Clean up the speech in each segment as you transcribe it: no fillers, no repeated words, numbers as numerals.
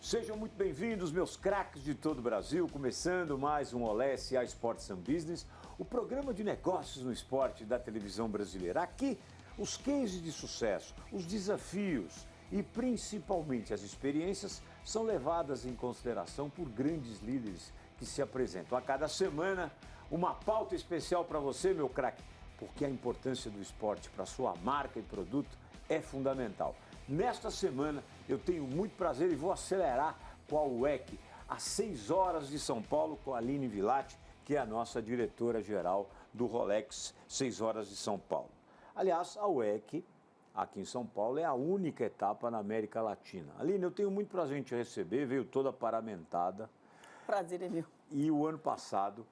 Sejam muito bem-vindos, meus craques de todo o Brasil, começando mais um Olé SA Sports and Business, o programa de negócios no esporte da televisão brasileira. Aqui, os cases de sucesso, os desafios e principalmente as experiências são levadas em consideração por grandes líderes que se apresentam a cada semana. Uma pauta especial para você, meu craque, porque a importância do esporte para sua marca e produto é fundamental. Nesta semana eu tenho muito prazer e vou acelerar com a UEC, às 6 horas de São Paulo, com a Aline Villati, que é a nossa diretora-geral do Rolex 6 horas de São Paulo. Aliás, a UEC, aqui em São Paulo, é a única etapa na América Latina. Aline, eu tenho muito prazer em te receber, veio toda paramentada. Prazer é meu. E o ano passado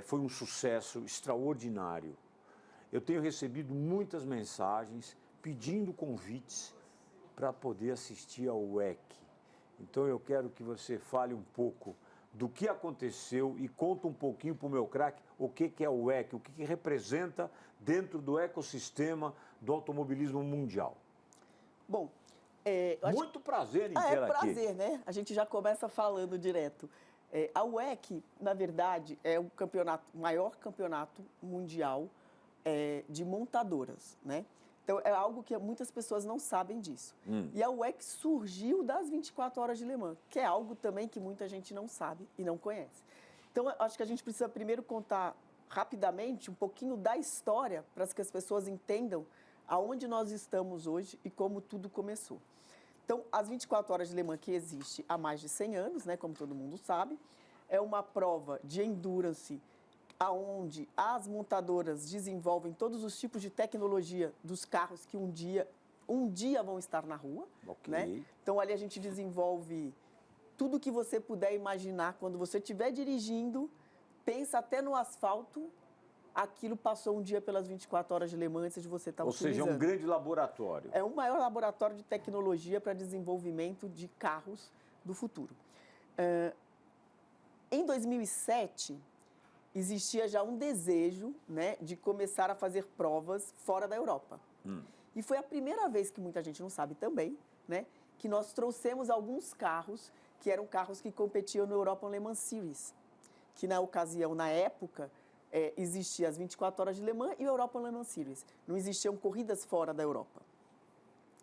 foi um sucesso extraordinário. Eu tenho recebido muitas mensagens pedindo convites para poder assistir ao WEC. Então eu quero que você fale um pouco do que aconteceu e conta um pouquinho para o meu craque o que é o WEC, o que representa dentro do ecossistema do automobilismo mundial. Bom, muito prazer em ter aqui. É prazer, né? A gente já começa falando direto. A WEC, na verdade, é o maior campeonato mundial de montadoras, né? Então, é algo que muitas pessoas não sabem disso. E a WEC surgiu das 24 horas de Le Mans, que é algo também que muita gente não sabe e não conhece. Então, acho que a gente precisa primeiro contar rapidamente um pouquinho da história para que as pessoas entendam aonde nós estamos hoje e como tudo começou. Então, as 24 horas de Le Mans que existe há mais de 100 anos, né, como todo mundo sabe, é uma prova de endurance aonde as montadoras desenvolvem todos os tipos de tecnologia dos carros que um dia vão estar na rua, né? Então, ali a gente desenvolve tudo que você puder imaginar. Quando você estiver dirigindo, pensa até no asfalto, aquilo passou um dia pelas 24 horas de Le Mans antes de você estar utilizando. Ou seja, é um grande laboratório. É o maior laboratório de tecnologia para desenvolvimento de carros do futuro. Em 2007... existia já um desejo, né, de começar a fazer provas fora da Europa. E foi a primeira vez, que muita gente não sabe também, né, que nós trouxemos alguns carros que eram carros que competiam no European Le Mans Series, que na ocasião, na época, existia as 24 horas de Le Mans e o European Le Mans Series. Não existiam corridas fora da Europa.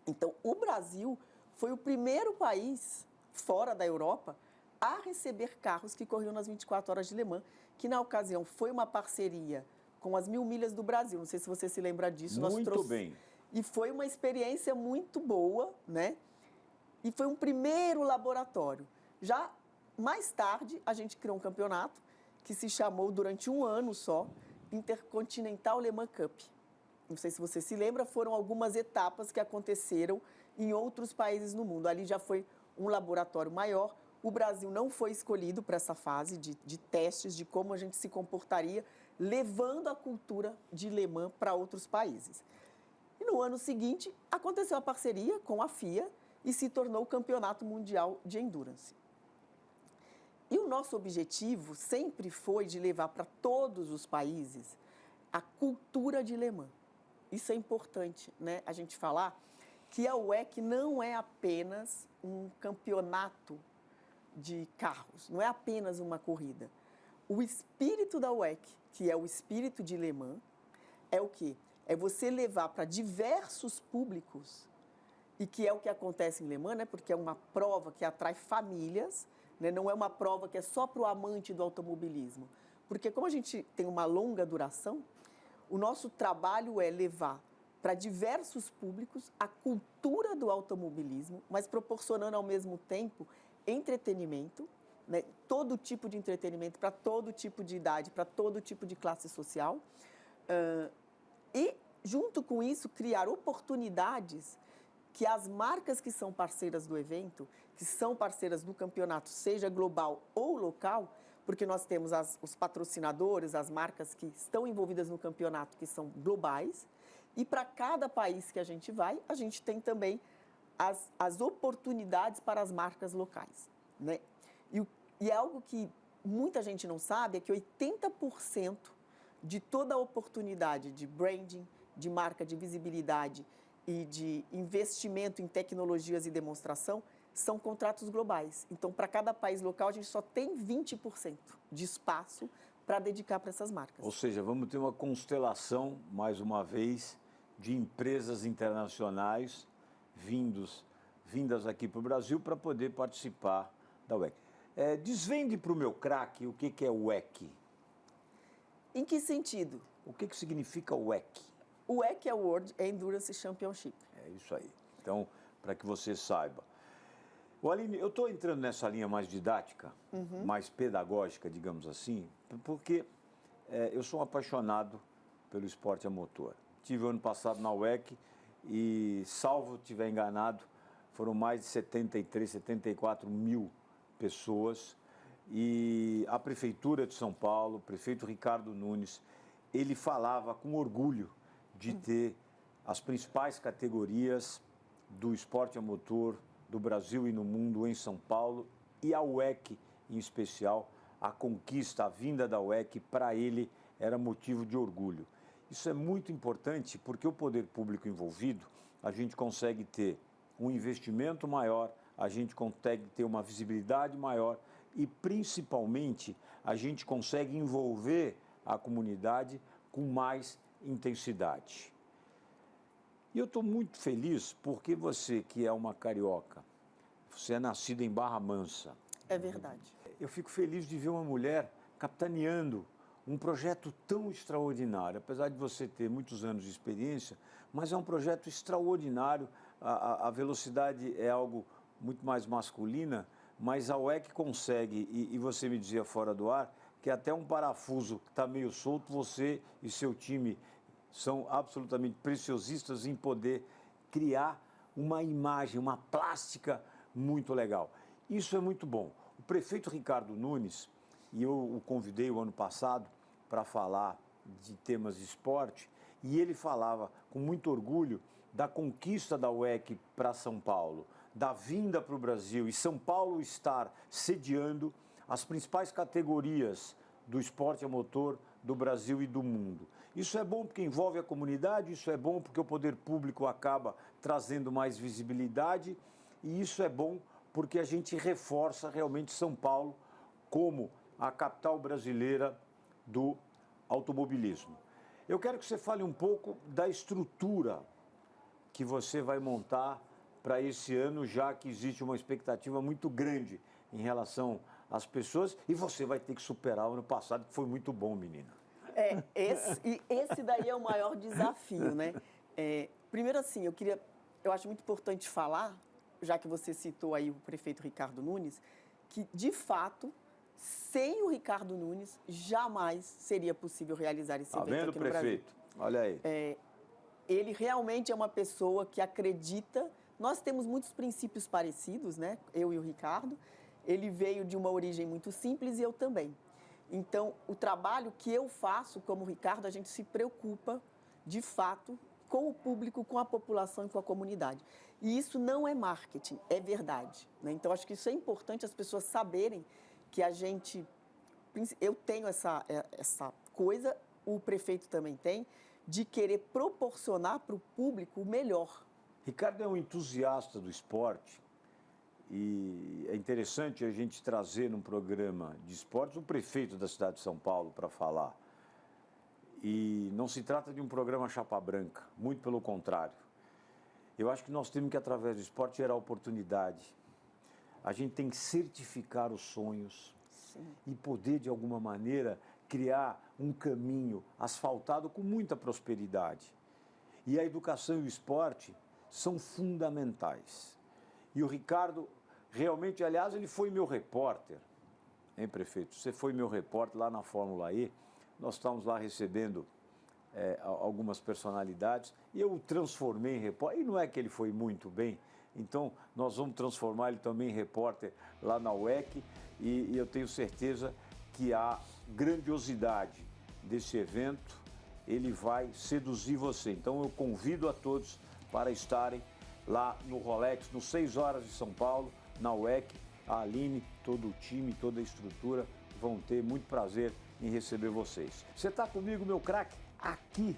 Então, o Brasil foi o primeiro país fora da Europa a receber carros que corriam nas 24 horas de Le Mans, que na ocasião foi uma parceria com as 1000 milhas do Brasil. Não sei se você se lembra disso. Muito bem. E foi uma experiência muito boa, né? E foi um primeiro laboratório. Já mais tarde, a gente criou um campeonato que se chamou, durante um ano só, Intercontinental Le Mans Cup. Não sei se você se lembra, foram algumas etapas que aconteceram em outros países no mundo. Ali já foi um laboratório maior. O Brasil não foi escolhido para essa fase de testes de como a gente se comportaria, levando a cultura de Le Mans para outros países. E no ano seguinte, aconteceu a parceria com a FIA e se tornou o Campeonato Mundial de Endurance. E o nosso objetivo sempre foi de levar para todos os países a cultura de Le Mans. Isso é importante, né? A gente falar que a WEC não é apenas um campeonato de carros, não é apenas uma corrida. O espírito da WEC, que é o espírito de Le Mans, é o quê? É você levar para diversos públicos, e que é o que acontece em Le Mans, né? Porque é uma prova que atrai famílias, né? Não é uma prova que é só para o amante do automobilismo. Porque como a gente tem uma longa duração, o nosso trabalho é levar para diversos públicos a cultura do automobilismo, mas proporcionando ao mesmo tempo entretenimento, né? Todo tipo de entretenimento para todo tipo de idade, para todo tipo de classe social. E, junto com isso, criar oportunidades que as marcas que são parceiras do evento, que são parceiras do campeonato, seja global ou local, porque nós temos os patrocinadores, as marcas que estão envolvidas no campeonato, que são globais, e para cada país que a gente vai, a gente tem também as oportunidades para as marcas locais, né? E é algo que muita gente não sabe, é que 80% de toda a oportunidade de branding, de marca, de visibilidade e de investimento em tecnologias e demonstração são contratos globais. Então, para cada país local, a gente só tem 20% de espaço para dedicar para essas marcas. Ou seja, vamos ter uma constelação, mais uma vez, de empresas internacionais vindas aqui para o Brasil para poder participar da WEC. Desvende para o meu craque o que é o WEC. Em que sentido? O que significa o WEC? O WEC é o World Endurance Championship. É isso aí. Então, para que você saiba. Aline, eu estou entrando nessa linha mais didática, mais pedagógica, digamos assim, porque eu sou um apaixonado pelo esporte a motor. Tive ano passado na WEC e, salvo estiver enganado, foram mais de 73, 74 mil pessoas. E a Prefeitura de São Paulo, o prefeito Ricardo Nunes, ele falava com orgulho de ter as principais categorias do esporte a motor do Brasil e no mundo em São Paulo, e a WEC em especial, a conquista, a vinda da WEC, para ele era motivo de orgulho. Isso é muito importante porque o poder público envolvido, a gente consegue ter um investimento maior, a gente consegue ter uma visibilidade maior e, principalmente, a gente consegue envolver a comunidade com mais intensidade. E eu estou muito feliz porque você, que é uma carioca, você é nascida em Barra Mansa. É verdade. Eu fico feliz de ver uma mulher capitaneando um projeto tão extraordinário. Apesar de você ter muitos anos de experiência, mas é um projeto extraordinário. A velocidade é algo muito mais masculina, mas a WEC consegue, e você me dizia fora do ar, que até um parafuso que está meio solto, você e seu time são absolutamente preciosistas em poder criar uma imagem, uma plástica muito legal. Isso é muito bom. O prefeito Ricardo Nunes, e eu o convidei o ano passado para falar de temas de esporte, e ele falava com muito orgulho da conquista da WEC para São Paulo, da vinda para o Brasil, e São Paulo estar sediando as principais categorias do esporte a motor do Brasil e do mundo. Isso é bom porque envolve a comunidade, isso é bom porque o poder público acaba trazendo mais visibilidade, e isso é bom porque a gente reforça realmente São Paulo como a capital brasileira do automobilismo. Eu quero que você fale um pouco da estrutura que você vai montar para esse ano, já que existe uma expectativa muito grande em relação às pessoas, e você vai ter que superar o ano passado, que foi muito bom, menina. Esse daí é o maior desafio, né? Primeiro, assim, eu acho muito importante falar, já que você citou aí o prefeito Ricardo Nunes, que, de fato, sem o Ricardo Nunes, jamais seria possível realizar esse evento aqui no Brasil. Prefeito? Olha aí. Ele realmente é uma pessoa que acredita. Nós temos muitos princípios parecidos, né? Eu e o Ricardo. Ele veio de uma origem muito simples e eu também. Então, o trabalho que eu faço como Ricardo, a gente se preocupa, de fato, com o público, com a população e com a comunidade. E isso não é marketing, é verdade, né? Então, acho que isso é importante as pessoas saberem que eu tenho essa coisa, o prefeito também tem, de querer proporcionar para o público o melhor. Ricardo é um entusiasta do esporte e é interessante a gente trazer num programa de esportes o prefeito da cidade de São Paulo para falar. E não se trata de um programa chapa branca, muito pelo contrário. Eu acho que nós temos que, através do esporte, gerar oportunidade. A gente tem que certificar os sonhos. Sim. E poder, de alguma maneira, criar um caminho asfaltado com muita prosperidade. E a educação e o esporte são fundamentais. E o Ricardo, realmente, aliás, ele foi meu repórter, hein, prefeito? Você foi meu repórter lá na Fórmula E. Nós estávamos lá recebendo algumas personalidades e eu o transformei em repórter. E não é que ele foi muito bem, então nós vamos transformar ele também em repórter lá na WEC e eu tenho certeza que a grandiosidade desse evento, ele vai seduzir você. Então eu convido a todos para estarem lá no Rolex, no 6 horas de São Paulo, na WEC. A Aline, todo o time, toda a estrutura vão ter muito prazer em receber vocês. Você está comigo, meu craque, aqui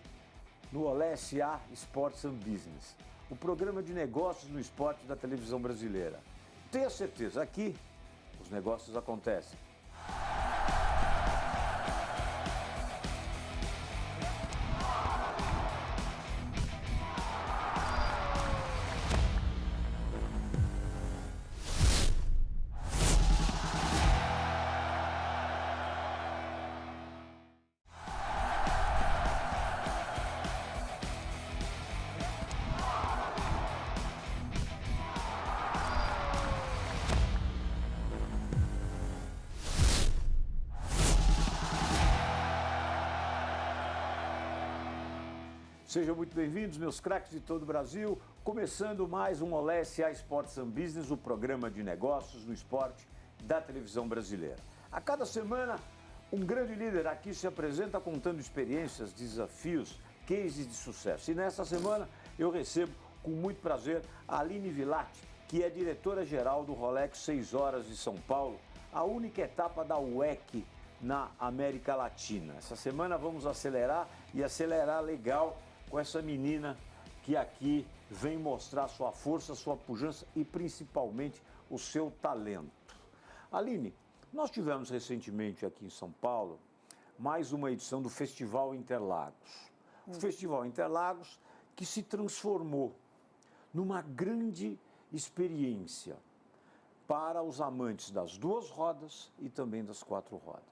no Olé SA Sports and Business, o programa de negócios no esporte da televisão brasileira. Tenha certeza, aqui os negócios acontecem. Sejam muito bem-vindos, meus craques de todo o Brasil. Começando mais um Olé SA Sports and Business, o programa de negócios no esporte da televisão brasileira. A cada semana, um grande líder aqui se apresenta contando experiências, desafios, cases de sucesso. E nesta semana eu recebo com muito prazer a Aline Villati, que é diretora-geral do Rolex 6 Horas de São Paulo, a única etapa da WEC na América Latina. Essa semana vamos acelerar e acelerar legal com essa menina que aqui vem mostrar sua força, sua pujança e principalmente o seu talento. Aline, nós tivemos recentemente aqui em São Paulo mais uma edição do Festival Interlagos. O Festival Interlagos que se transformou numa grande experiência para os amantes das duas rodas e também das quatro rodas.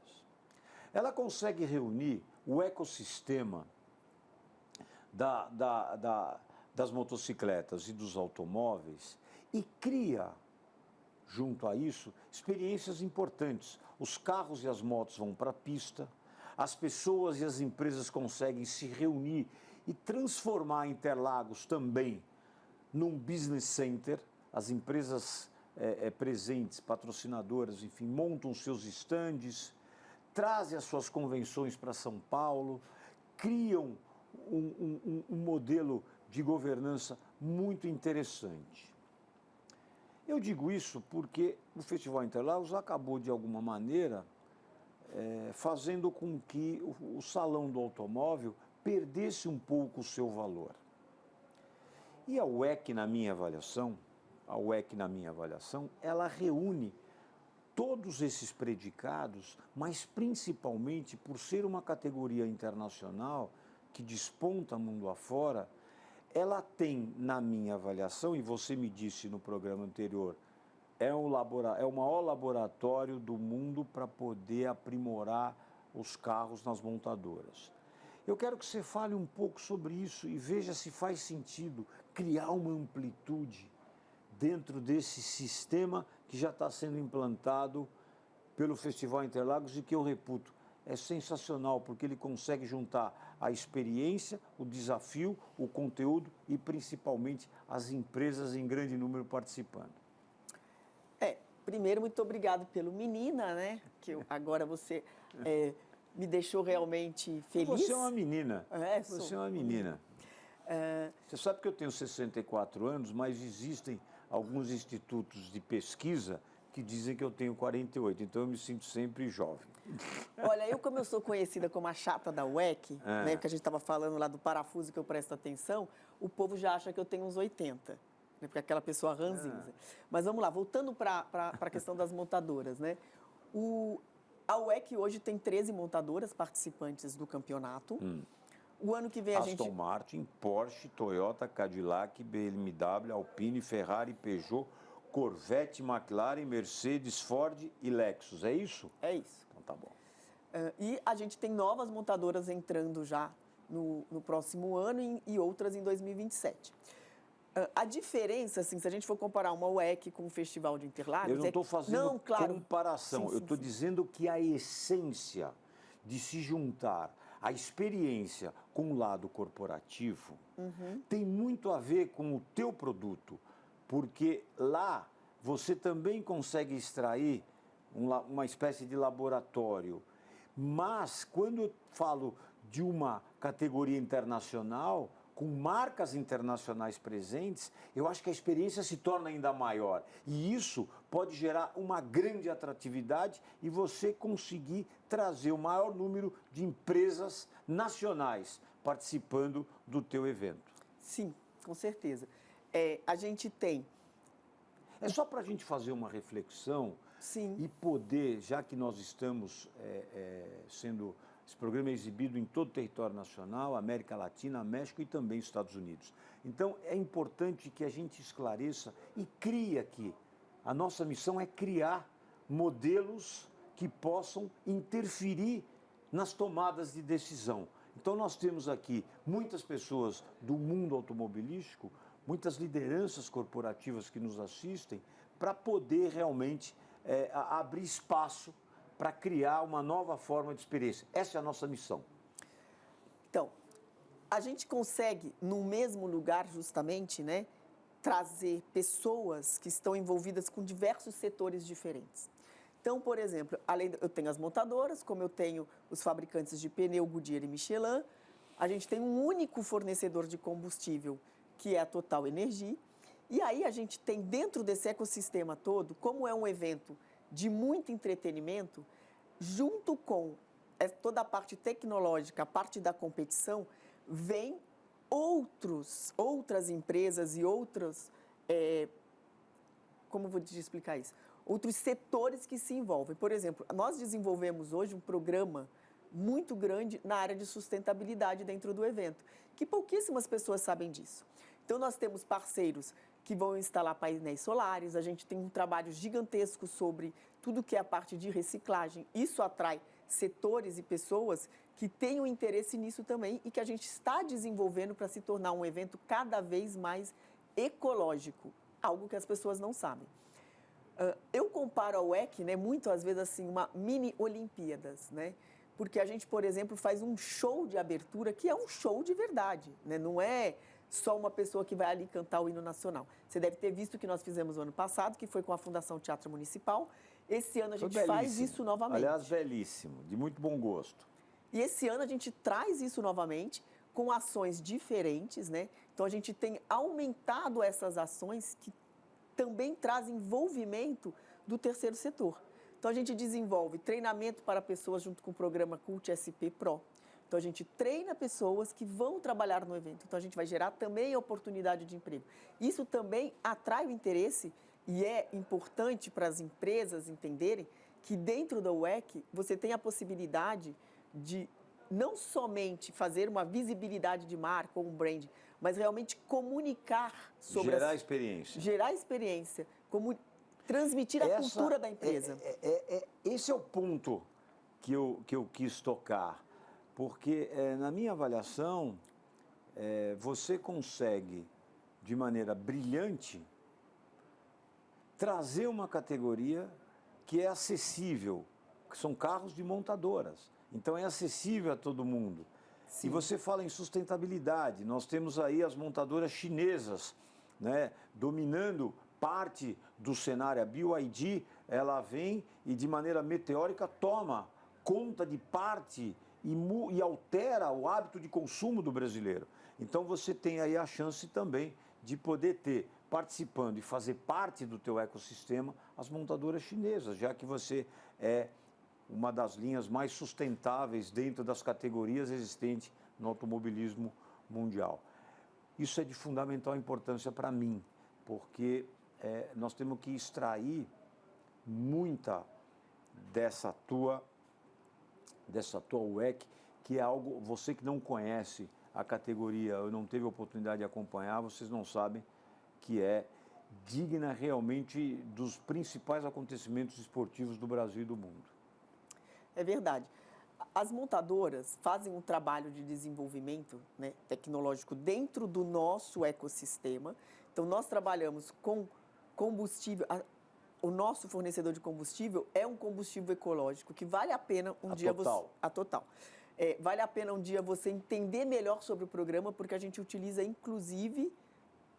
Ela consegue reunir o ecossistema das motocicletas e dos automóveis e cria, junto a isso, experiências importantes. Os carros e as motos vão para a pista, as pessoas e as empresas conseguem se reunir e transformar Interlagos também num business center. As empresas presentes, patrocinadoras, enfim, montam seus estandes, trazem as suas convenções para São Paulo, criam um modelo de governança muito interessante. Eu digo isso porque o Festival Interlagos acabou, de alguma maneira, fazendo com que o salão do automóvel perdesse um pouco o seu valor. E a WEC, na minha avaliação, ela reúne todos esses predicados, mas principalmente por ser uma categoria internacional que desponta mundo afora, ela tem, na minha avaliação, e você me disse no programa anterior, é o maior laboratório do mundo para poder aprimorar os carros nas montadoras. Eu quero que você fale um pouco sobre isso e veja se faz sentido criar uma amplitude dentro desse sistema que já está sendo implantado pelo Festival Interlagos e que eu reputo é sensacional, porque ele consegue juntar a experiência, o desafio, o conteúdo e principalmente as empresas em grande número participando. Primeiro, muito obrigado pelo Menina, né? Que agora você me deixou realmente feliz. Você é uma menina. Você é uma menina. É... Você sabe que eu tenho 64 anos, mas existem alguns institutos de pesquisa que dizem que eu tenho 48, então eu me sinto sempre jovem. Olha, como eu sou conhecida como a chata da WEC, né, que a gente estava falando lá do parafuso que eu presto atenção, o povo já acha que eu tenho uns 80, né, porque é aquela pessoa ranzinza. Mas vamos lá, voltando para a questão das montadoras, né? A WEC hoje tem 13 montadoras participantes do campeonato. O ano que vem a gente... Aston Martin, Porsche, Toyota, Cadillac, BMW, Alpine, Ferrari, Peugeot, Corvette, McLaren, Mercedes, Ford e Lexus, é isso? É isso. Então tá bom. E a gente tem novas montadoras entrando já no próximo ano e outras em 2027. A diferença, assim, se a gente for comparar uma WEC com o Festival de Interlagos... Eu não estou fazendo comparação, Sim, eu estou dizendo que a essência de se juntar a experiência com o lado corporativo tem muito a ver com o teu produto, porque lá você também consegue extrair uma espécie de laboratório. Mas quando eu falo de uma categoria internacional, com marcas internacionais presentes, eu acho que a experiência se torna ainda maior. E isso pode gerar uma grande atratividade e você conseguir trazer o maior número de empresas nacionais participando do teu evento. Sim, com certeza. A gente tem É só para a gente fazer uma reflexão Sim. e poder, já que nós estamos sendo... Esse programa é exibido em todo o território nacional, América Latina, México e também Estados Unidos. Então, é importante que a gente esclareça e crie aqui. A nossa missão é criar modelos que possam interferir nas tomadas de decisão. Então, nós temos aqui muitas pessoas do mundo automobilístico, muitas lideranças corporativas que nos assistem, para poder realmente abrir espaço para criar uma nova forma de experiência. Essa é a nossa missão. Então, a gente consegue, no mesmo lugar, justamente, né, trazer pessoas que estão envolvidas com diversos setores diferentes. Então, por exemplo, eu tenho as montadoras, como eu tenho os fabricantes de pneu, Goodyear e Michelin, a gente tem um único fornecedor de combustível, que é a Total Energy, e aí a gente tem dentro desse ecossistema todo, como é um evento de muito entretenimento, junto com toda a parte tecnológica, a parte da competição, vem outras empresas e outros, como vou te explicar isso? Outros setores que se envolvem. Por exemplo, nós desenvolvemos hoje um programa muito grande na área de sustentabilidade dentro do evento, que pouquíssimas pessoas sabem disso. Então, nós temos parceiros que vão instalar painéis solares, a gente tem um trabalho gigantesco sobre tudo que é a parte de reciclagem. Isso atrai setores e pessoas que têm um interesse nisso também e que a gente está desenvolvendo para se tornar um evento cada vez mais ecológico, algo que as pessoas não sabem. Eu comparo ao WEC, né, muito às vezes assim, uma mini Olimpíadas, né? Porque a gente, por exemplo, faz um show de abertura que é um show de verdade, né? Não é só uma pessoa que vai ali cantar o hino nacional. Você deve ter visto o que nós fizemos no ano passado, que foi com a Fundação Teatro Municipal. Esse ano a gente faz isso novamente. Aliás, belíssimo, de muito bom gosto. E esse ano a gente traz isso novamente com ações diferentes, né? Então a gente tem aumentado essas ações que também trazem envolvimento do terceiro setor. Então a gente desenvolve treinamento para pessoas junto com o programa Cult SP Pro. Então, a gente treina pessoas que vão trabalhar no evento. Então, a gente vai gerar também oportunidade de emprego. Isso também atrai o interesse e é importante para as empresas entenderem que dentro da WEC você tem a possibilidade de não somente fazer uma visibilidade de marca ou um brand, mas realmente comunicar sobre... Gerar experiência. Transmitir a cultura da empresa. Esse é o ponto que eu quis tocar. Porque, na minha avaliação, você consegue, de maneira brilhante, trazer uma categoria que é acessível, que são carros de montadoras. Então, é acessível a todo mundo. Sim. E você fala em sustentabilidade. Nós temos aí as montadoras chinesas, né, dominando parte do cenário. A BYD, ela vem e, de maneira meteórica, toma conta de parte e altera o hábito de consumo do brasileiro. Então, você tem aí a chance também de poder ter, participando e fazer parte do teu ecossistema, as montadoras chinesas, já que você é uma das linhas mais sustentáveis dentro das categorias existentes no automobilismo mundial. Isso é de fundamental importância para mim, porque nós temos que extrair muita dessa tua WEC, que é algo, você que não conhece a categoria, ou não teve a oportunidade de acompanhar, vocês não sabem que é digna realmente dos principais acontecimentos esportivos do Brasil e do mundo. É verdade. As montadoras fazem um trabalho de desenvolvimento, né, tecnológico dentro do nosso ecossistema. Então, nós trabalhamos com combustível. O nosso fornecedor de combustível é um combustível ecológico que vale a pena a Total. Vale a pena um dia você entender melhor sobre o programa, porque a gente utiliza, inclusive,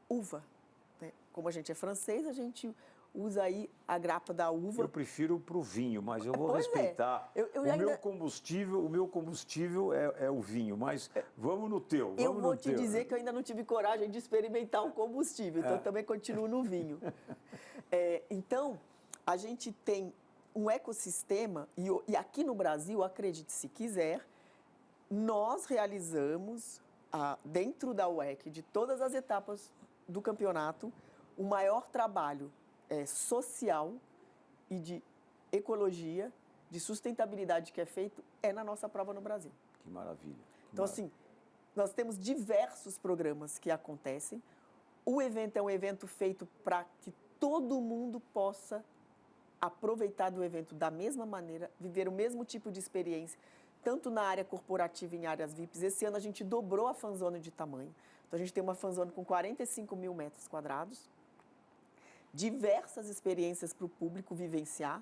uva. Né? Como a gente é francês, a gente usa aí a grapa da uva. Eu prefiro para o vinho, mas eu vou respeitar. O meu combustível é o vinho, mas vamos no teu. Eu vou te dizer que eu ainda não tive coragem de experimentar o combustível, então eu também continuo no vinho. Então, a gente tem um ecossistema, e aqui no Brasil, acredite se quiser, nós realizamos, dentro da WEC, de todas as etapas do campeonato, o maior trabalho social e de ecologia, de sustentabilidade que é feito, é na nossa prova no Brasil. Que maravilha. Então, assim, nós temos diversos programas que acontecem. O evento é um evento feito para que todo mundo possa aproveitar do evento da mesma maneira, viver o mesmo tipo de experiência, tanto na área corporativa e em áreas VIPs. Esse ano a gente dobrou a fanzone de tamanho. Então, a gente tem uma fanzone com 45 mil metros quadrados, diversas experiências para o público vivenciar.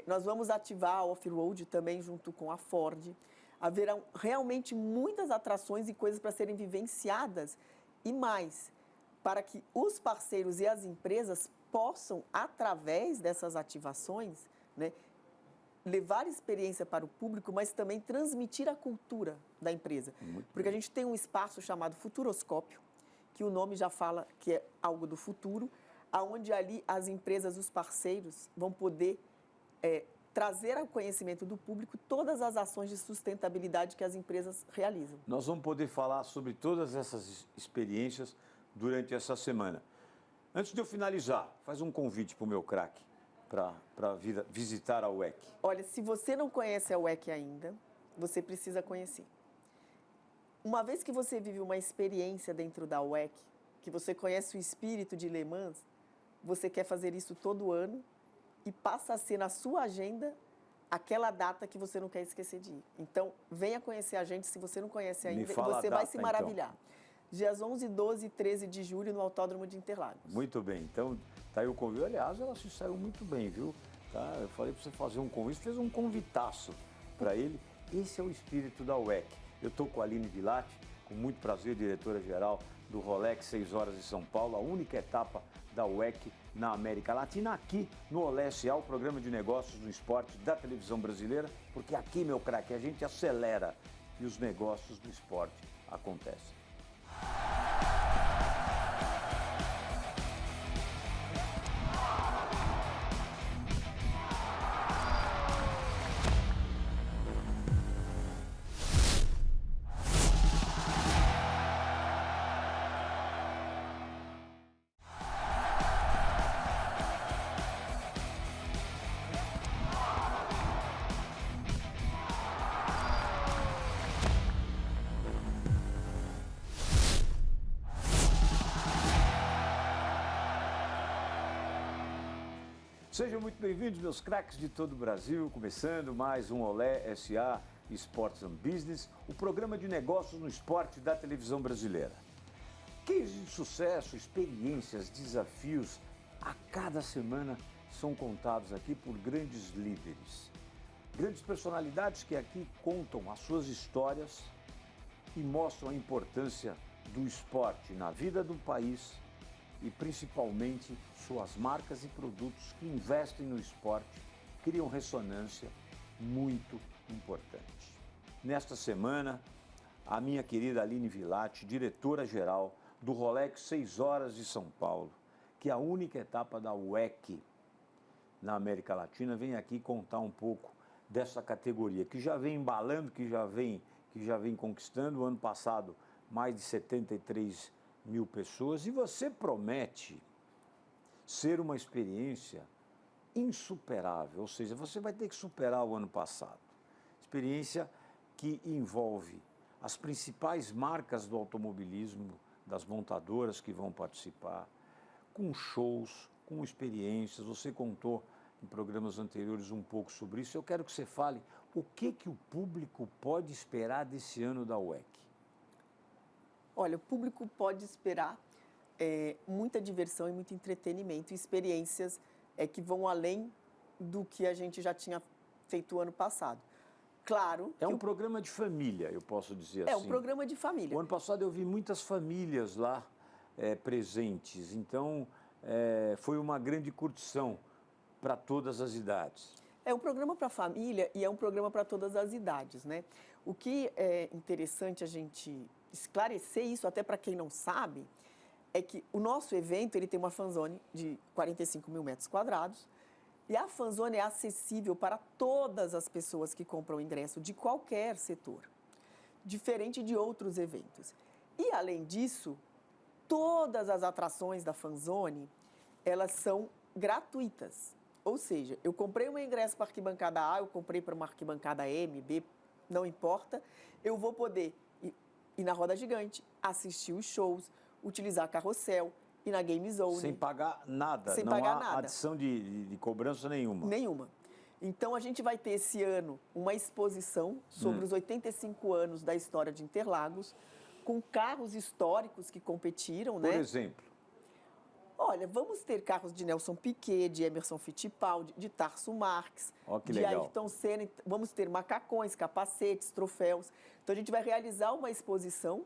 Nós vamos ativar a Off-Road também junto com a Ford. Haverão realmente muitas atrações e coisas para serem vivenciadas e mais, para que os parceiros e as empresas possam, através dessas ativações, né, levar experiência para o público, mas também transmitir a cultura da empresa. Porque a gente tem um espaço chamado Futuroscópio, que o nome já fala que é algo do futuro, onde ali as empresas, os parceiros, vão poder trazer ao conhecimento do público todas as ações de sustentabilidade que as empresas realizam. Nós vamos poder falar sobre todas essas experiências durante essa semana. Antes de eu finalizar, faz um convite para o meu craque para visitar a UEC. Olha, se você não conhece a UEC ainda, você precisa conhecer. Uma vez que você vive uma experiência dentro da UEC, que você conhece o espírito de Le Mans, você quer fazer isso todo ano e passa a ser na sua agenda aquela data que você não quer esquecer de ir. Então, venha conhecer a gente, se você não conhece ainda, e você vai se maravilhar. Então. Dias 11, 12 e 13 de julho no Autódromo de Interlagos. Muito bem, então tá aí o convite. Aliás, ela se saiu muito bem, viu? Tá? Eu falei para você fazer um convite, fez um convitaço para ele. Esse é o espírito da UEC. Eu estou com a Aline Villati, com muito prazer, diretora-geral do Rolex 6 Horas de São Paulo, a única etapa da UEC na América Latina, aqui no Olé SA, o programa de negócios do esporte da televisão brasileira, porque aqui, meu craque, a gente acelera e os negócios do esporte acontecem. Sejam muito bem-vindos, meus craques de todo o Brasil, começando mais um Olé SA Sports and Business, o programa de negócios no esporte da televisão brasileira. Cases de sucesso, experiências, desafios, a cada semana são contados aqui por grandes líderes. Grandes personalidades que aqui contam as suas histórias e mostram a importância do esporte na vida do país e principalmente suas marcas e produtos que investem no esporte criam ressonância muito importante. Nesta semana, a minha querida Aline Villati, diretora-geral do Rolex 6 Horas de São Paulo, que é a única etapa da UEC na América Latina, vem aqui contar um pouco dessa categoria, que já vem embalando, que já vem conquistando. O ano passado, mais de 73 mil pessoas, e você promete ser uma experiência insuperável, ou seja, você vai ter que superar o ano passado. Experiência que envolve as principais marcas do automobilismo, das montadoras que vão participar, com shows, com experiências. Você contou em programas anteriores um pouco sobre isso. Eu quero que você fale o que o público pode esperar desse ano da UEC. Olha, o público pode esperar muita diversão e muito entretenimento, experiências que vão além do que a gente já tinha feito o ano passado. Claro. É um programa de família, eu posso dizer assim. É um programa de família. O ano passado eu vi muitas famílias lá presentes, então foi uma grande curtição para todas as idades. É um programa para a família e é um programa para todas as idades, né? O que é interessante a gente esclarecer isso, até para quem não sabe, é que o nosso evento ele tem uma fanzone de 45 mil metros quadrados e a fanzone é acessível para todas as pessoas que compram ingresso de qualquer setor, diferente de outros eventos. E, além disso, todas as atrações da fanzone, elas são gratuitas. Ou seja, eu comprei um ingresso para a arquibancada A, eu comprei para uma arquibancada M, B, não importa, eu vou poder ir na roda gigante, assistir os shows, utilizar carrossel, ir na Game Zone. Sem pagar nada, Sem não pagar há nada. adição de cobrança nenhuma. Nenhuma. Então, a gente vai ter esse ano uma exposição sobre os 85 anos da história de Interlagos, com carros históricos que competiram, né? Por exemplo? Olha, vamos ter carros de Nelson Piquet, de Emerson Fittipaldi, de Tarso Marx, Ó, que de legal. Ayrton Senna. Vamos ter macacões, capacetes, troféus. Então, a gente vai realizar uma exposição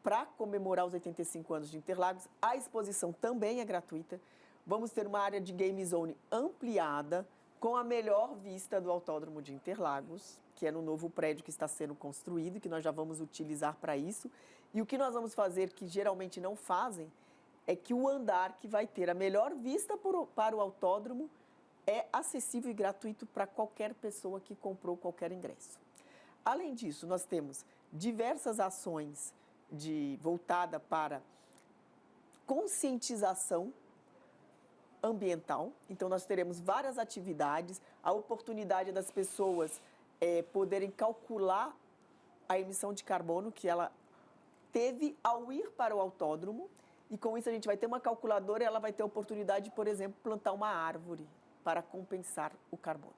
para comemorar os 85 anos de Interlagos. A exposição também é gratuita. Vamos ter uma área de Game Zone ampliada, com a melhor vista do Autódromo de Interlagos, que é no novo prédio que está sendo construído, que nós já vamos utilizar para isso. E o que nós vamos fazer, que geralmente não fazem, é que o andar que vai ter a melhor vista para o autódromo é acessível e gratuito para qualquer pessoa que comprou qualquer ingresso. Além disso, nós temos diversas ações voltada para conscientização ambiental. Então, nós teremos várias atividades, a oportunidade das pessoas poderem calcular a emissão de carbono que ela teve ao ir para o autódromo. E com isso a gente vai ter uma calculadora e ela vai ter a oportunidade de, por exemplo, plantar uma árvore para compensar o carbono.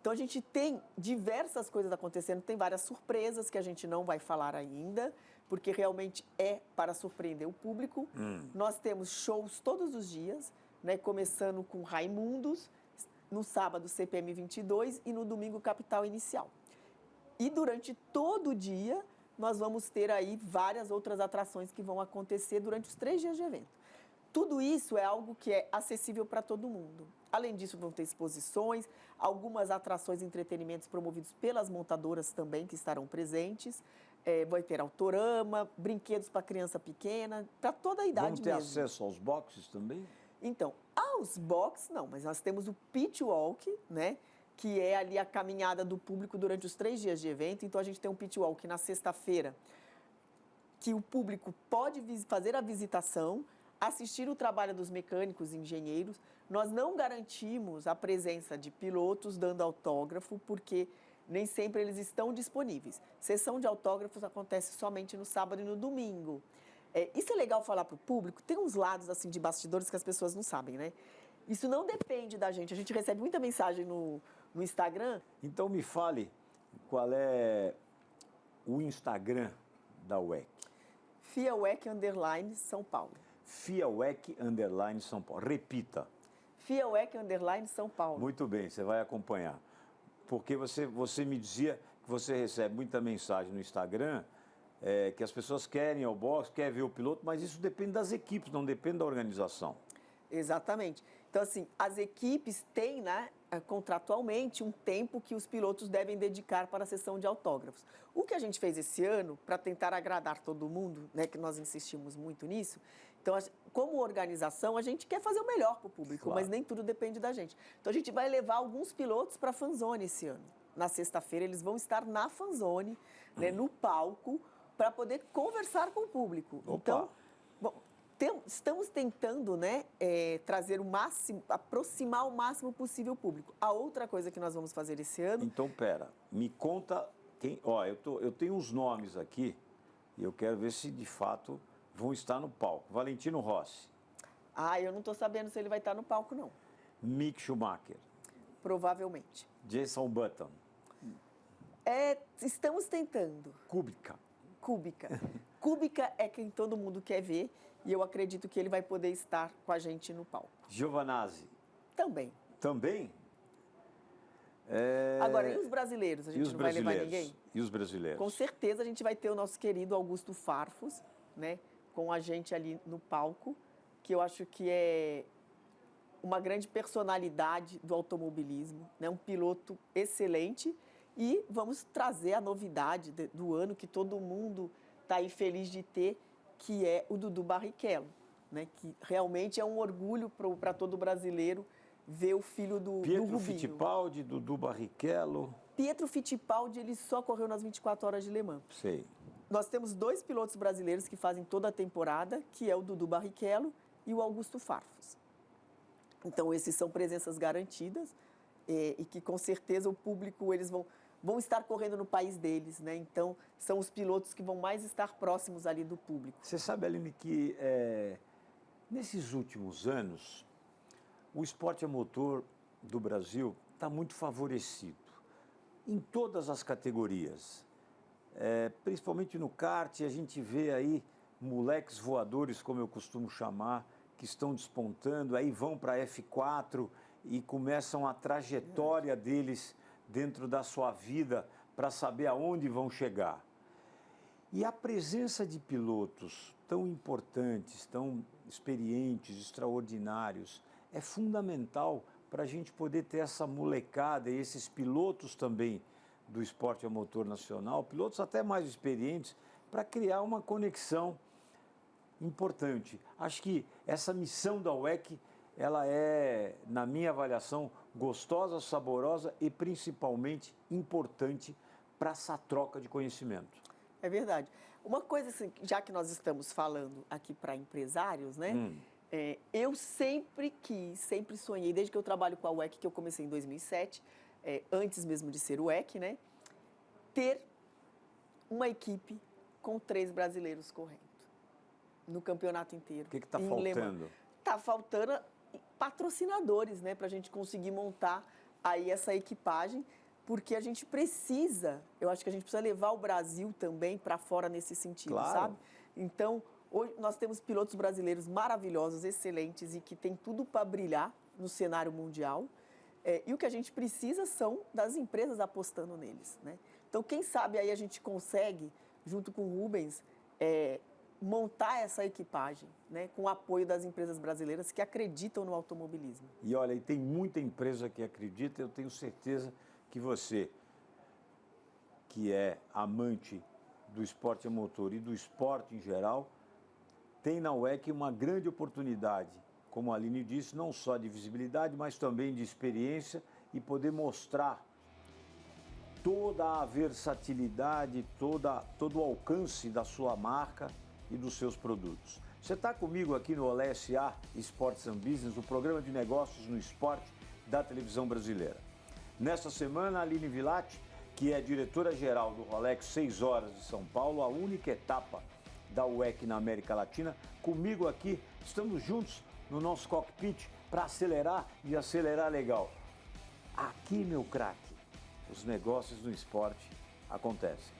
Então, a gente tem diversas coisas acontecendo, tem várias surpresas que a gente não vai falar ainda, porque realmente é para surpreender o público. Nós temos shows todos os dias, né, começando com Raimundos, no sábado CPM 22 e no domingo Capital Inicial. E durante todo o dia, nós vamos ter aí várias outras atrações que vão acontecer durante os 3 dias de evento. Tudo isso é algo que é acessível para todo mundo. Além disso, vão ter exposições, algumas atrações e entretenimentos promovidos pelas montadoras também que estarão presentes. Vai ter autorama, brinquedos para criança pequena, para toda a idade mesmo. Vamos ter acesso aos boxes também? Então, aos boxes não, mas nós temos o Pit Walk, né? Que é ali a caminhada do público durante os 3 dias de evento. Então, a gente tem um Pit Walk na sexta-feira, que o público pode fazer a visitação, assistir o trabalho dos mecânicos e engenheiros. Nós não garantimos a presença de pilotos dando autógrafo, porque nem sempre eles estão disponíveis. Sessão de autógrafos acontece somente no sábado e no domingo. Isso é legal falar para o público. Tem uns lados assim de bastidores que as pessoas não sabem, né? Isso não depende da gente. A gente recebe muita mensagem no Instagram. Então, me fale qual é o Instagram da WEC. FIA-WEC _ São Paulo. FIA-WEC _ São Paulo. Repita. FIA-WEC _ São Paulo. Muito bem, você vai acompanhar. Porque você me dizia que você recebe muita mensagem no Instagram, que as pessoas querem ir ao boxe, querem ver o piloto, mas isso depende das equipes, não depende da organização. Exatamente. Então, assim, as equipes têm, né, contratualmente, um tempo que os pilotos devem dedicar para a sessão de autógrafos. O que a gente fez esse ano, para tentar agradar todo mundo, né, que nós insistimos muito nisso, então, como organização, a gente quer fazer o melhor para o público, claro, mas nem tudo depende da gente. Então, a gente vai levar alguns pilotos para a Fanzone esse ano. Na sexta-feira, eles vão estar na Fanzone, né, no palco, para poder conversar com o público. Opa. Então, bom, estamos tentando, né, trazer o máximo, aproximar o máximo possível o público. A outra coisa que nós vamos fazer esse ano... Então, pera, me conta quem... Ó, eu tenho uns nomes aqui e eu quero ver se, de fato, vão estar no palco. Valentino Rossi. Eu não estou sabendo se ele vai estar no palco, não. Mick Schumacher. Provavelmente. Jason Button. Estamos tentando. Kubica. Kubica é quem todo mundo quer ver e eu acredito que ele vai poder estar com a gente no palco. Giovanazzi. Também. Também? Agora, e os brasileiros? A gente não vai levar ninguém? E os brasileiros? Com certeza a gente vai ter o nosso querido Augusto Farfus, né, com a gente ali no palco, que eu acho que é uma grande personalidade do automobilismo, né, um piloto excelente. E vamos trazer a novidade do ano que todo mundo está aí feliz de ter, que é o Dudu Barrichello, né? Que realmente é um orgulho para todo brasileiro ver o filho do Rubinho. Pietro Fittipaldi, Dudu Barrichello. Pietro Fittipaldi, ele só correu nas 24 horas de Le Mans. Sei. Nós temos 2 pilotos brasileiros que fazem toda a temporada, que é o Dudu Barrichello e o Augusto Farfus. Então, esses são presenças garantidas e que, com certeza, o público, eles vão estar correndo no país deles, né? Então, são os pilotos que vão mais estar próximos ali do público. Você sabe, Aline, que nesses últimos anos, o esporte a motor do Brasil está muito favorecido em todas as categorias. Principalmente no kart, a gente vê aí moleques voadores, como eu costumo chamar, que estão despontando, aí vão para F4 e começam a trajetória deles dentro da sua vida para saber aonde vão chegar. E a presença de pilotos tão importantes, tão experientes, extraordinários, é fundamental para a gente poder ter essa molecada e esses pilotos também do esporte a motor nacional, pilotos até mais experientes, para criar uma conexão importante. Acho que essa missão da UEC, ela é, na minha avaliação, gostosa, saborosa e principalmente importante para essa troca de conhecimento. É verdade. Uma coisa, assim, já que nós estamos falando aqui para empresários, né? Eu sempre quis, sempre sonhei, desde que eu trabalho com a UEC, que eu comecei em 2007, antes mesmo de ser UEC, né? Ter uma equipe com 3 brasileiros correndo no campeonato inteiro. O que está faltando? Está faltando patrocinadores, né? Para a gente conseguir montar aí essa equipagem, porque a gente precisa, eu acho que a gente precisa levar o Brasil também para fora nesse sentido, claro, sabe? Então, hoje nós temos pilotos brasileiros maravilhosos, excelentes e que têm tudo para brilhar no cenário mundial. E o que a gente precisa são das empresas apostando neles, né? Então, quem sabe aí a gente consegue, junto com o Rubens, montar essa equipagem, né, com o apoio das empresas brasileiras que acreditam no automobilismo. E olha, e tem muita empresa que acredita, eu tenho certeza que você, que é amante do esporte a motor e do esporte em geral, tem na UEC uma grande oportunidade, como a Aline disse, não só de visibilidade, mas também de experiência e poder mostrar toda a versatilidade, todo o alcance da sua marca e dos seus produtos. Você está comigo aqui no Olé SA Sports and Business, o programa de negócios no esporte da televisão brasileira. Nesta semana, a Aline Villati, que é diretora-geral do Rolex 6 Horas de São Paulo, a única etapa da UEC na América Latina, comigo aqui, estamos juntos no nosso cockpit para acelerar e acelerar legal. Aqui, meu craque, os negócios no esporte acontecem.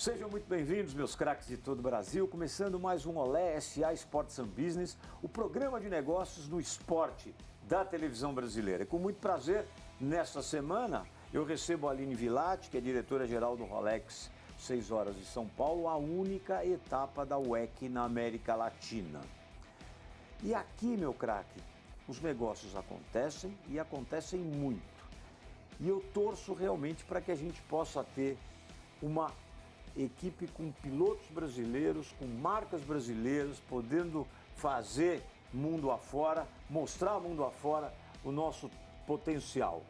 Sejam muito bem-vindos, meus craques de todo o Brasil, começando mais um Olé SA Sports and Business, o programa de negócios no esporte da televisão brasileira. E com muito prazer, nesta semana, eu recebo a Aline Villati, que é diretora-geral do Rolex 6 Horas de São Paulo, a única etapa da UEC na América Latina. E aqui, meu craque, os negócios acontecem e acontecem muito. E eu torço realmente para que a gente possa ter uma equipe com pilotos brasileiros, com marcas brasileiras, podendo fazer mundo afora, mostrar mundo afora o nosso potencial.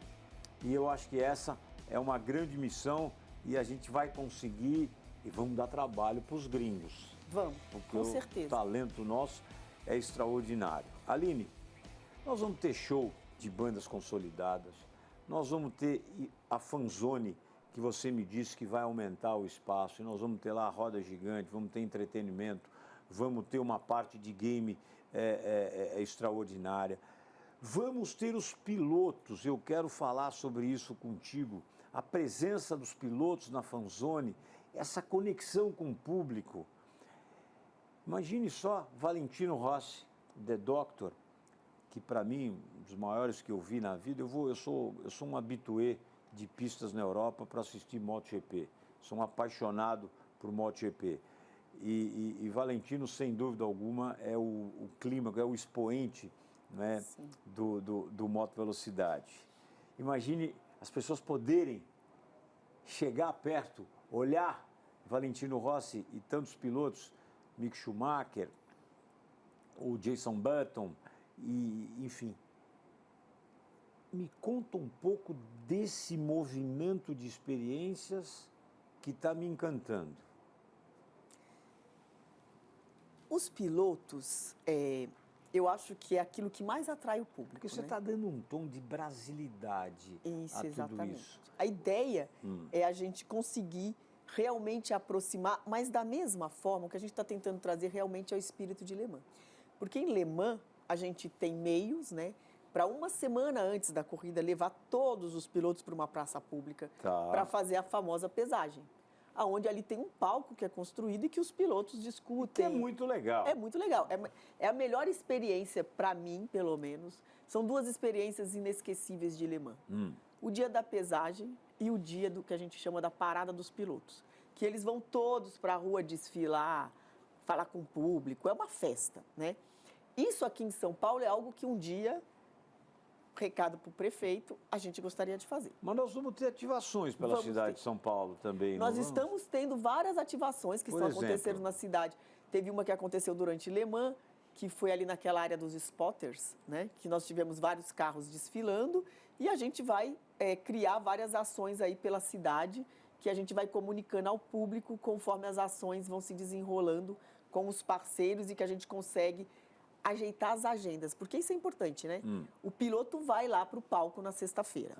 E eu acho que essa é uma grande missão e a gente vai conseguir e vamos dar trabalho para os gringos. Vamos, porque com certeza. O talento nosso é extraordinário. Aline, nós vamos ter show de bandas consolidadas, nós vamos ter a fanzone, que você me disse que vai aumentar o espaço, e nós vamos ter lá a roda gigante, vamos ter entretenimento, vamos ter uma parte de game extraordinária. Vamos ter os pilotos, eu quero falar sobre isso contigo, a presença dos pilotos na fanzone, essa conexão com o público. Imagine só Valentino Rossi, The Doctor, que para mim, um dos maiores que eu vi na vida, eu sou um habitué de pistas na Europa para assistir MotoGP. Sou um apaixonado por MotoGP. E Valentino, sem dúvida alguma, é o clima, é o expoente, né, do moto velocidade. Imagine as pessoas poderem chegar perto, olhar Valentino Rossi e tantos pilotos, Mick Schumacher, o Jason Button, e, enfim. Me conta um pouco desse movimento de experiências que está me encantando. Os pilotos, eu acho que é aquilo que mais atrai o público. Porque você está dando um tom de brasilidade a tudo isso. A ideia é a gente conseguir realmente aproximar, mas da mesma forma, o que a gente está tentando trazer realmente é o espírito de Le Mans. Porque em Le Mans, a gente tem meios, né, para uma semana antes da corrida levar todos os pilotos para uma praça pública para fazer a famosa pesagem. Onde ali tem um palco que é construído e que os pilotos discutem. Que é muito legal. É muito legal. É a melhor experiência, para mim, pelo menos. São duas experiências inesquecíveis de Le Mans. O dia da pesagem e o dia do que a gente chama da parada dos pilotos. Que eles vão todos para a rua desfilar, falar com o público. É uma festa, né? Isso aqui em São Paulo é algo que um dia... recado para o prefeito, a gente gostaria de fazer. Mas nós vamos ter ativações pela cidade de São Paulo também, Nós estamos tendo várias ativações que estão acontecendo na cidade. Teve uma que aconteceu durante Le Mans, que foi ali naquela área dos spotters, né? Que nós tivemos vários carros desfilando e a gente vai criar várias ações aí pela cidade que a gente vai comunicando ao público conforme as ações vão se desenrolando com os parceiros e que a gente consegue ajeitar as agendas, porque isso é importante, né? O piloto vai lá para o palco na sexta-feira.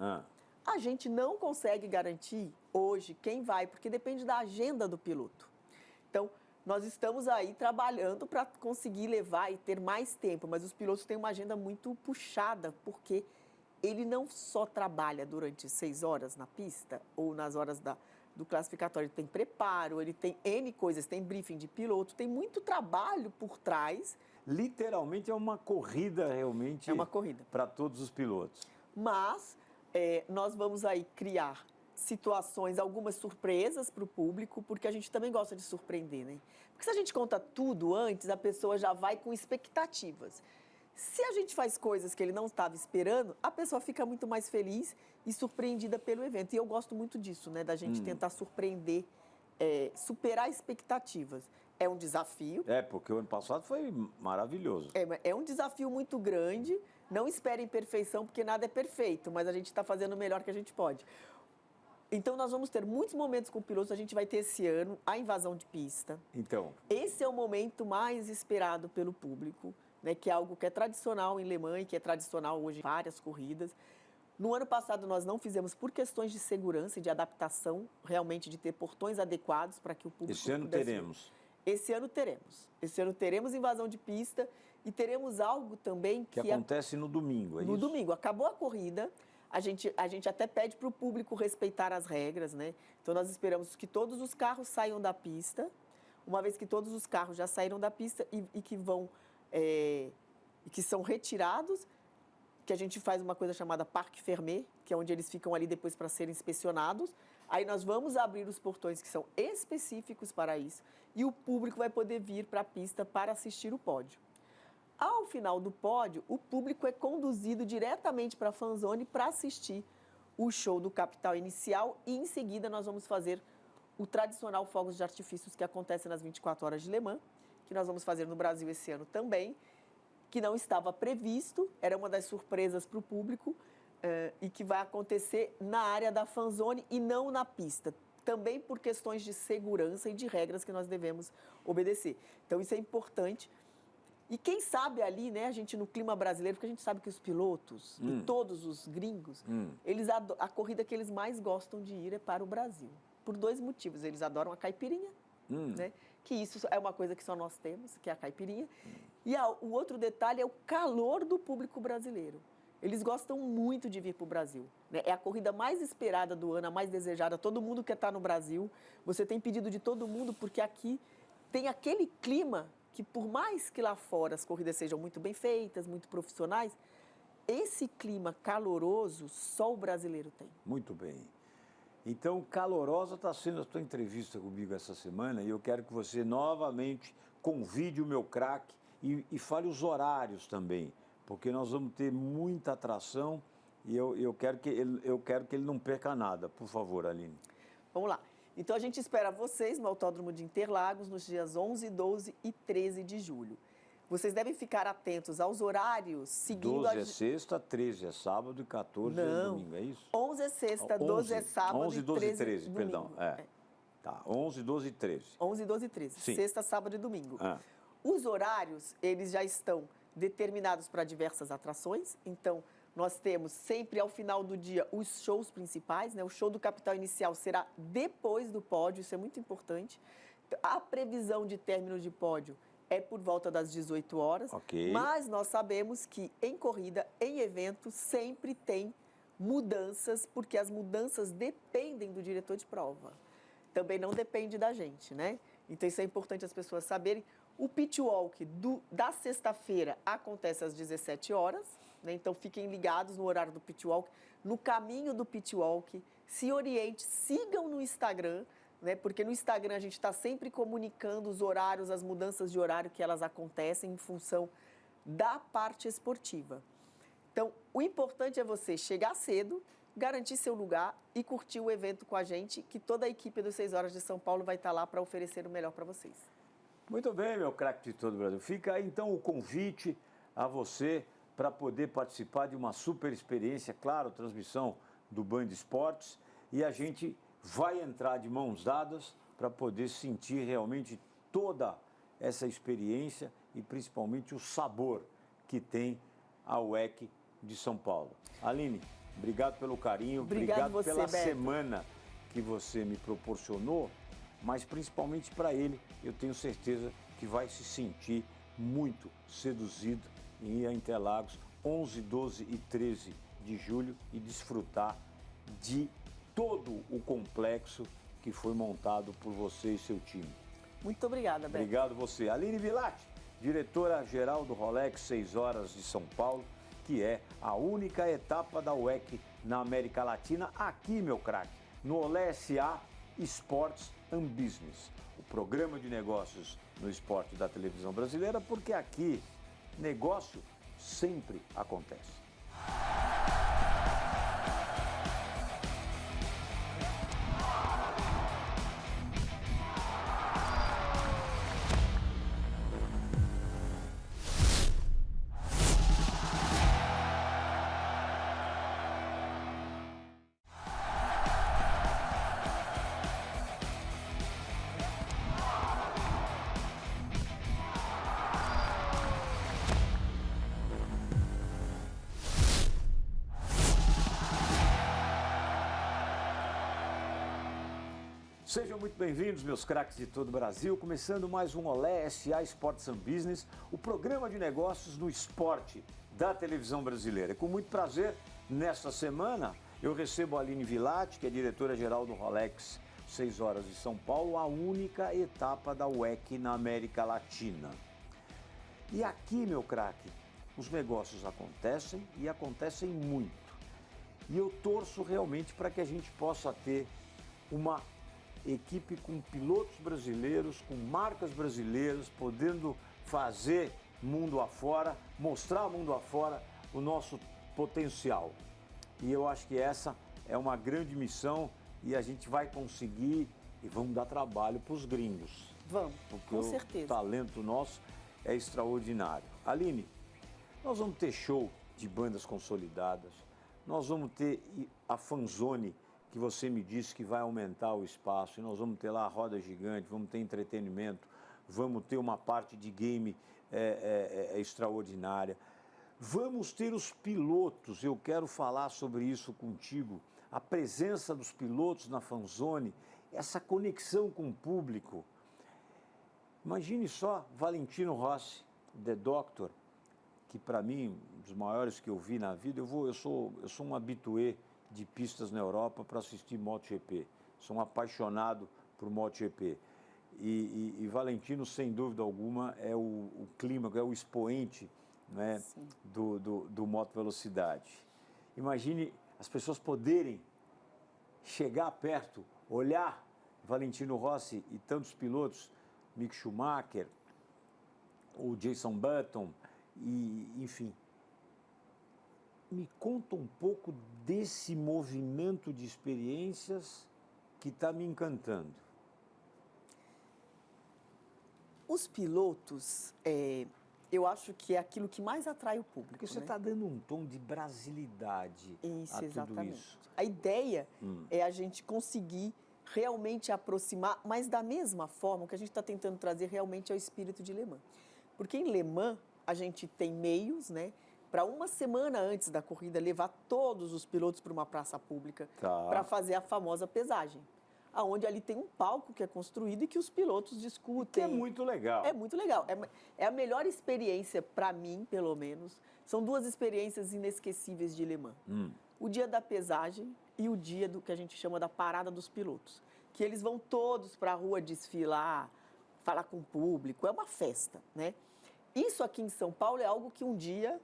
A gente não consegue garantir hoje quem vai, porque depende da agenda do piloto. Então, nós estamos aí trabalhando para conseguir levar e ter mais tempo, mas os pilotos têm uma agenda muito puxada, porque ele não só trabalha durante 6 horas na pista ou nas horas do classificatório, ele tem preparo, ele tem N coisas, tem briefing de piloto, tem muito trabalho por trás. Literalmente é uma corrida realmente. É uma corrida. Para todos os pilotos. Mas nós vamos aí criar situações, algumas surpresas para o público, porque a gente também gosta de surpreender, né? Porque se a gente conta tudo antes, a pessoa já vai com expectativas. Se a gente faz coisas que ele não estava esperando, a pessoa fica muito mais feliz e surpreendida pelo evento. E eu gosto muito disso, né? Da gente tentar surpreender, superar expectativas. É um desafio. Porque o ano passado foi maravilhoso. É um desafio muito grande. Não esperem perfeição, porque nada é perfeito, mas a gente está fazendo o melhor que a gente pode. Então, nós vamos ter muitos momentos com pilotos. A gente vai ter esse ano a invasão de pista. Então. Esse é o momento mais esperado pelo público, né, que é algo que é tradicional em Le Mans e que é tradicional hoje em várias corridas. No ano passado, nós não fizemos por questões de segurança e de adaptação, realmente de ter portões adequados para que o público Esse ano teremos. Esse ano teremos. Esse ano teremos invasão de pista e teremos algo também que acontece no domingo, No domingo. Acabou a corrida, a gente até pede para o público respeitar as regras, né? Então, nós esperamos que todos os carros saiam da pista. Uma vez que todos os carros já saíram da pista e que são retirados, que a gente faz uma coisa chamada Parque Fermé, que é onde eles ficam ali depois para serem inspecionados. Aí nós vamos abrir os portões que são específicos para isso e o público vai poder vir para a pista para assistir o pódio. Ao final do pódio, o público é conduzido diretamente para a fanzone para assistir o show do Capital Inicial e em seguida nós vamos fazer o tradicional fogos de artifícios que acontece nas 24 horas de Le Mans, que nós vamos fazer no Brasil esse ano também, que não estava previsto, era uma das surpresas para o público, e que vai acontecer na área da fanzone e não na pista, também por questões de segurança e de regras que nós devemos obedecer. Então, isso é importante. E quem sabe ali, né, a gente no clima brasileiro, porque a gente sabe que os pilotos e todos os gringos, a corrida que eles mais gostam de ir é para o Brasil. Por 2 motivos. Eles adoram a caipirinha, né? Que isso é uma coisa que só nós temos, que é a caipirinha. E o outro detalhe é o calor do público brasileiro. Eles gostam muito de vir para o Brasil, né? É a corrida mais esperada do ano, a mais desejada. Todo mundo quer estar no Brasil. Você tem pedido de todo mundo, porque aqui tem aquele clima que, por mais que lá fora as corridas sejam muito bem feitas, muito profissionais, esse clima caloroso só o brasileiro tem. Muito bem. Então, calorosa está sendo a tua entrevista comigo essa semana e eu quero que você novamente convide o meu craque e fale os horários também, porque nós vamos ter muita atração e eu quero que ele não perca nada. Por favor, Aline. Vamos lá. Então, a gente espera vocês no Autódromo de Interlagos nos dias 11, 12 e 13 de julho. Vocês devem ficar atentos aos horários seguindo 12 é sexta, 13 é sábado e 14 é domingo, é isso? 11 é sexta, 12 é sábado 11, 12 e 13, domingo. perdão. Tá, 11, 12 e 13. 11, 12 e 13, Sim. sexta, sábado e domingo. Ah. Os horários, eles já estão determinados para diversas atrações. Então, nós temos sempre ao final do dia os shows principais, né? O show do Capital Inicial será depois do pódio, isso é muito importante. A previsão de término de pódio é por volta das 18 horas, Ok. mas nós sabemos que em corrida, em evento, sempre tem mudanças, porque as mudanças dependem do diretor de prova. Também não depende da gente, né? Então, isso é importante as pessoas saberem. O pit walk da sexta-feira acontece às 17 horas, né? Então, fiquem ligados no horário do pit walk. No caminho do pit walk, se oriente, sigam no Instagram, né? Porque no Instagram a gente está sempre comunicando os horários, as mudanças de horário que elas acontecem em função da parte esportiva. Então, o importante é você chegar cedo, garantir seu lugar e curtir o evento com a gente, que toda a equipe dos 6 Horas de São Paulo vai estar lá para oferecer o melhor para vocês. Muito bem, meu craque de todo o Brasil. Fica aí, então, o convite a você para poder participar de uma super experiência, claro, transmissão do Band Esportes, e a gente vai entrar de mãos dadas para poder sentir realmente toda essa experiência e principalmente o sabor que tem a UEC de São Paulo. Aline, obrigado pelo carinho, obrigado você, pela Beto. semana que você me proporcionou, mas principalmente para ele, eu tenho certeza que vai se sentir muito seduzido em ir a Interlagos 11, 12 e 13 de julho e desfrutar de todo o complexo que foi montado por você e seu time. Muito obrigada, Beto. Obrigado você. Aline Villati, diretora-geral do Rolex 6 Horas de São Paulo, que é a única etapa da UEC na América Latina, aqui, meu craque, no Olé SA Sports and Business, o programa de negócios no esporte da televisão brasileira, porque aqui negócio sempre acontece. Sejam muito bem-vindos, meus craques de todo o Brasil, começando mais um Olé SA Sports and Business, o programa de negócios no esporte da televisão brasileira. Com muito prazer, nesta semana, eu recebo a Aline Villati, que é diretora-geral do Rolex 6 Horas de São Paulo, a única etapa da UEC na América Latina. E aqui, meu craque, os negócios acontecem e acontecem muito. E eu torço realmente para que a gente possa ter uma equipe com pilotos brasileiros, com marcas brasileiras, podendo fazer mundo afora, mostrar mundo afora o nosso potencial. E eu acho que essa é uma grande missão e a gente vai conseguir e vamos dar trabalho para os gringos. Vamos, porque com certeza. O talento nosso é extraordinário. Aline, nós vamos ter show de bandas consolidadas, nós vamos ter a fanzone, que você me disse que vai aumentar o espaço, e nós vamos ter lá a roda gigante, vamos ter entretenimento, vamos ter uma parte de game extraordinária. Vamos ter os pilotos, eu quero falar sobre isso contigo, a presença dos pilotos na fanzone, essa conexão com o público. Imagine só Valentino Rossi, The Doctor, que para mim, um dos maiores que eu vi na vida, eu sou um habitué de pistas na Europa para assistir MotoGP. Sou um apaixonado por MotoGP. E Valentino, sem dúvida alguma, é o clímax, é o expoente, né, do moto velocidade. Imagine as pessoas poderem chegar perto, olhar Valentino Rossi e tantos pilotos, Mick Schumacher, o Jason Button, e, enfim. Me conta um pouco desse movimento de experiências que está me encantando. Os pilotos, eu acho que é aquilo que mais atrai o público. Porque você está dando um tom de brasilidade a tudo isso. A ideia é a gente conseguir realmente aproximar, mas da mesma forma, o que a gente está tentando trazer realmente é o espírito de Le Mans. Porque em Le Mans, a gente tem meios, né, para uma semana antes da corrida levar todos os pilotos para uma praça pública para fazer a famosa pesagem. Onde ali tem um palco que é construído e que os pilotos discutem. Que é muito legal. É muito legal. É a melhor experiência, para mim, pelo menos. São duas experiências inesquecíveis de Le Mans. O dia da pesagem e o dia do que a gente chama da parada dos pilotos. Que eles vão todos para a rua desfilar, falar com o público. É uma festa, né? Isso aqui em São Paulo é algo que um dia,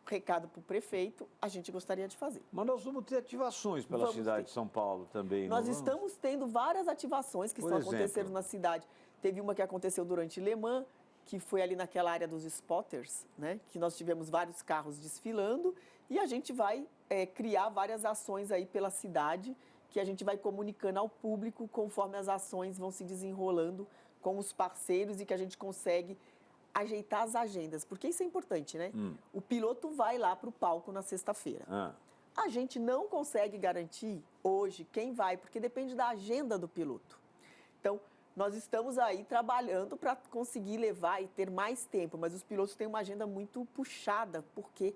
recado para o prefeito, a gente gostaria de fazer. Mas nós vamos ter ativações pela cidade de São Paulo também. Nós estamos tendo várias ativações que estão acontecendo na cidade. Teve uma que aconteceu durante Le Mans, que foi ali naquela área dos spotters, né? Que nós tivemos vários carros desfilando e a gente vai criar várias ações aí pela cidade que a gente vai comunicando ao público conforme as ações vão se desenrolando com os parceiros e que a gente consegue ajeitar as agendas, porque isso é importante, né? O piloto vai lá para o palco na sexta-feira. A gente não consegue garantir hoje quem vai, porque depende da agenda do piloto. Então, nós estamos aí trabalhando para conseguir levar e ter mais tempo, mas os pilotos têm uma agenda muito puxada, porque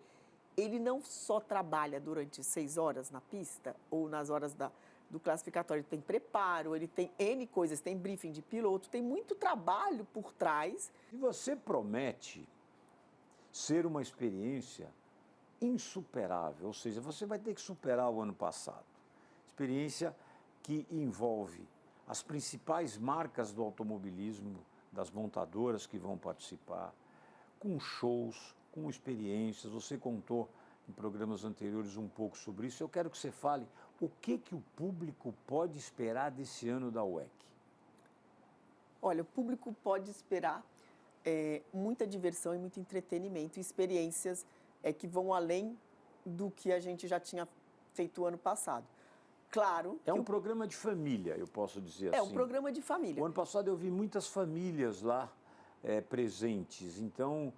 ele não só trabalha durante 6 horas na pista ou nas horas do classificatório, ele tem preparo, ele tem N coisas, tem briefing de piloto, tem muito trabalho por trás. E você promete ser uma experiência insuperável, ou seja, você vai ter que superar o ano passado. Experiência que envolve as principais marcas do automobilismo, das montadoras que vão participar, com shows, com experiências. Você contou em programas anteriores um pouco sobre isso. Eu quero que você fale o que o público pode esperar desse ano da WEC. Olha, o público pode esperar muita diversão e muito entretenimento, experiências que vão além do que a gente já tinha feito o ano passado. Claro. É um programa de família, eu posso dizer assim. É um programa de família. O ano passado eu vi muitas famílias lá presentes, então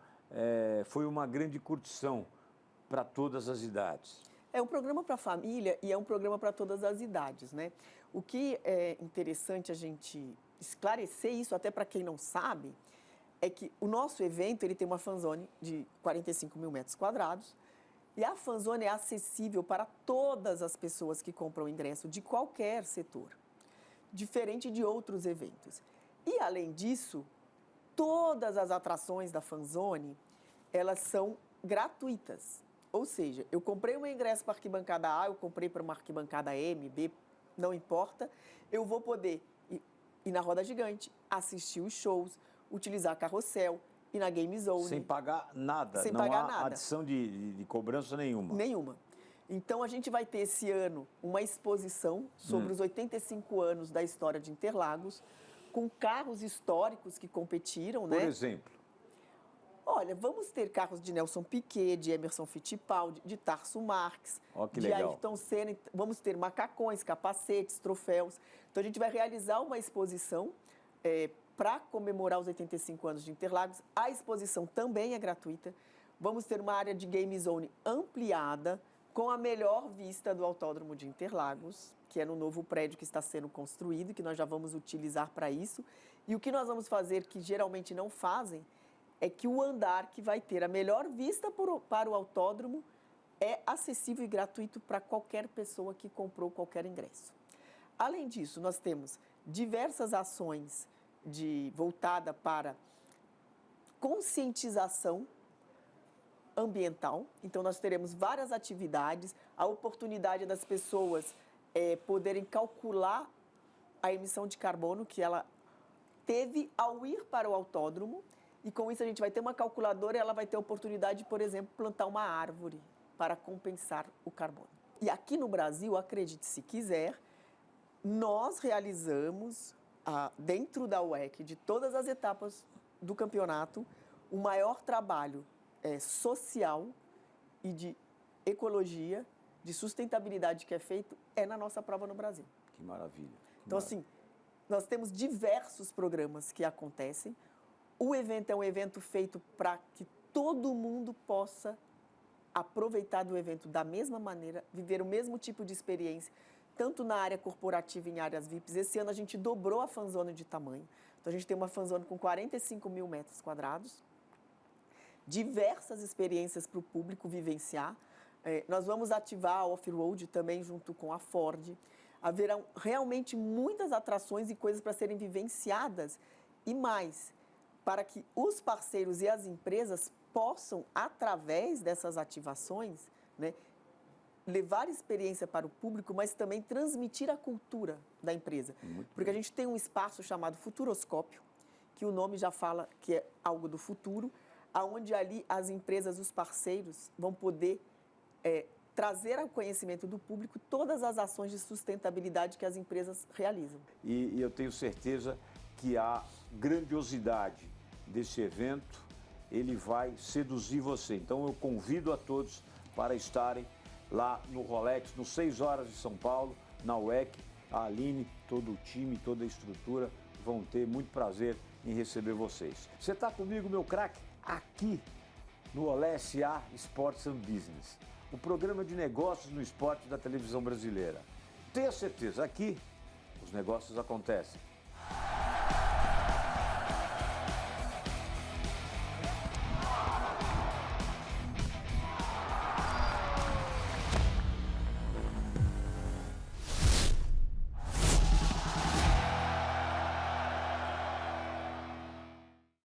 foi uma grande curtição para todas as idades. É um programa para a família e é um programa para todas as idades, né? O que é interessante a gente esclarecer isso, até para quem não sabe, é que o nosso evento ele tem uma fanzone de 45 mil metros quadrados e a fanzone é acessível para todas as pessoas que compram ingresso de qualquer setor, diferente de outros eventos. E, além disso, todas as atrações da fanzone, elas são gratuitas. Ou seja, eu comprei um ingresso para a arquibancada A, eu comprei para uma arquibancada M, B, não importa, eu vou poder ir na roda gigante, assistir os shows, utilizar carrossel, ir na Game Zone. Sem pagar nada, sem não pagar há nada. adição de cobrança nenhuma. Nenhuma. Então, a gente vai ter esse ano uma exposição sobre os 85 anos da história de Interlagos, com carros históricos que competiram, né? Por exemplo? Olha, vamos ter carros de Nelson Piquet, de Emerson Fittipaldi, de Tarso Marx, que de legal. Ayrton Senna. Vamos ter macacões, capacetes, troféus. Então, a gente vai realizar uma exposição para comemorar os 85 anos de Interlagos. A exposição também é gratuita. Vamos ter uma área de Game Zone ampliada, com a melhor vista do Autódromo de Interlagos, que é no novo prédio que está sendo construído, que nós já vamos utilizar para isso. E o que nós vamos fazer, que geralmente não fazem, é que o andar que vai ter a melhor vista para o autódromo é acessível e gratuito para qualquer pessoa que comprou qualquer ingresso. Além disso, nós temos diversas ações voltada para conscientização ambiental. Então, nós teremos várias atividades, a oportunidade das pessoas poderem calcular a emissão de carbono que ela teve ao ir para o autódromo. E com isso a gente vai ter uma calculadora e ela vai ter a oportunidade de, por exemplo, plantar uma árvore para compensar o carbono. E aqui no Brasil, acredite se quiser, nós realizamos, dentro da UEC, de todas as etapas do campeonato, o maior trabalho social e de ecologia, de sustentabilidade que é feito, na nossa prova no Brasil. Que maravilha. Então, assim, nós temos diversos programas que acontecem. O evento é um evento feito para que todo mundo possa aproveitar do evento da mesma maneira, viver o mesmo tipo de experiência, tanto na área corporativa e em áreas VIPs. Esse ano a gente dobrou a fanzone de tamanho. Então, a gente tem uma fanzone com 45 mil metros quadrados, diversas experiências para o público vivenciar. Nós vamos ativar a Off-Road também junto com a Ford. Haverão realmente muitas atrações e coisas para serem vivenciadas e mais, para que os parceiros e as empresas possam, através dessas ativações, né, levar experiência para o público, mas também transmitir a cultura da empresa. Porque a gente tem um espaço chamado Futuroscópio, que o nome já fala que é algo do futuro, onde ali as empresas, os parceiros, vão poder trazer ao conhecimento do público todas as ações de sustentabilidade que as empresas realizam. E eu tenho certeza que a grandiosidade desse evento, ele vai seduzir você. Então eu convido a todos para estarem lá no Rolex, no 6 horas de São Paulo, na UEC. A Aline, todo o time, toda a estrutura vão ter muito prazer em receber vocês. Você está comigo, meu craque, aqui no Olé SA Sports and Business, o programa de negócios no esporte da televisão brasileira. Tenha certeza, aqui os negócios acontecem.